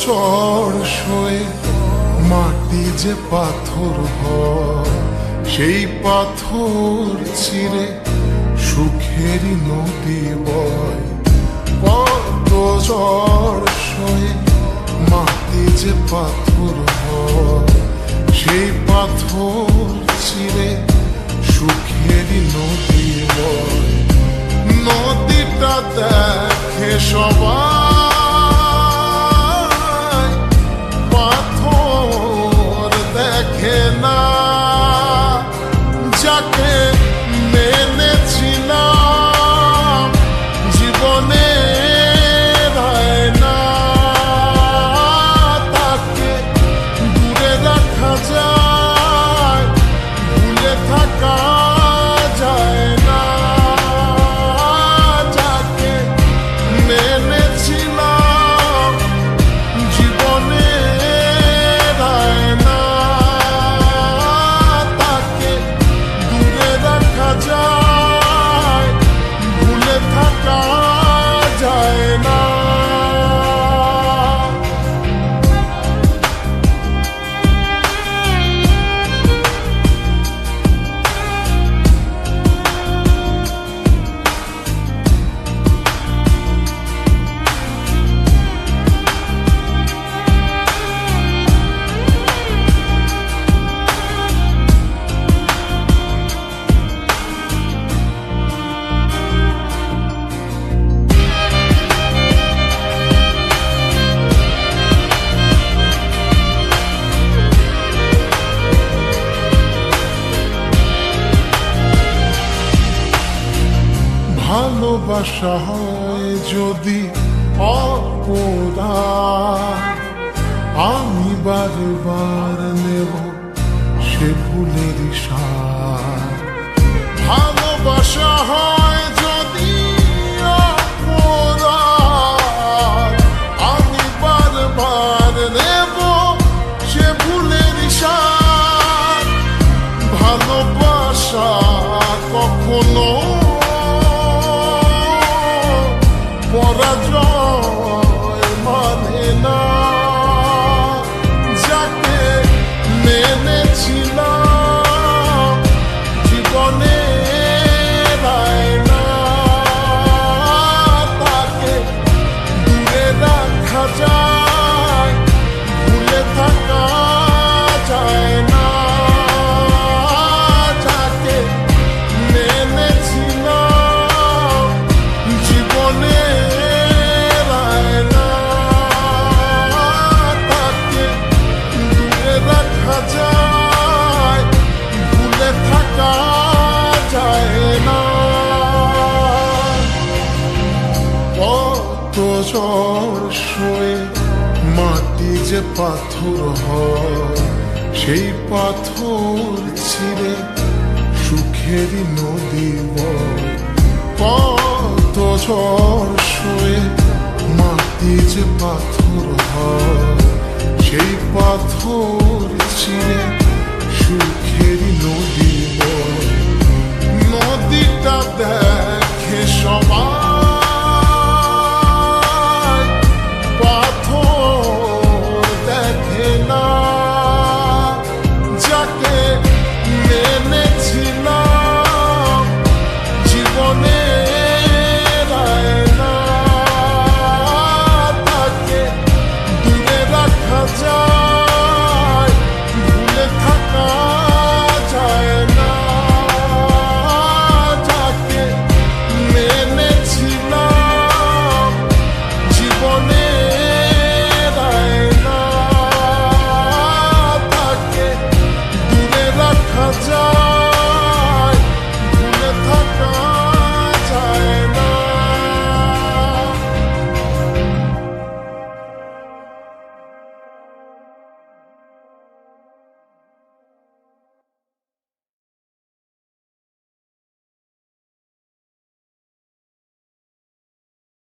ঝড় সয়ে মাটি যে পাথর হয়, সেই পাথর চিরে সুখেরই নদী বয়। কত ঝড় সয়ে মাটি যে পাথর হয়, সেই পাথর চিরে সুখেরই নদী বয়। নদীটা দেখে সবাই, পাথর দেখে না। যাকে মেনেছিলাম জীবনে না, তাকে দূরে রাখা যায়, ভুলে থাকা যায় না। যাকে মেনেছিলাম জীবনে না, তাকে দূরে রাখা যায়, ভুলে থাকা যায় না। ভালোবাসা হয় যদি অপরাধ, আমি বারবার নেব সে ভুলের সার। ভালোবাসা হয় যদি অপরাধ, আমি বারবার নেব সে ভুলের সার। ভালোবাসা কখনো পরাজয় মানে না। যাকে মেনেছিলাম জীবনে না, তাকে দূরে রাখা যায়, ভুলে থাকা যায় না। যাকে মেনেছিলাম জীবনে যায়, ভুলে থাকা যায় না। কত ঝড় সয়ে মাটি যে পাথর হয়, সেই পাথর ছিঁড়ে সুখেরই নদী বয়। কত ঝড় সয়ে মাটি যে পাথর হয়, সেই পাথর চিরে সুখেরই নদী বয়। নদীটা দেখে সবাই,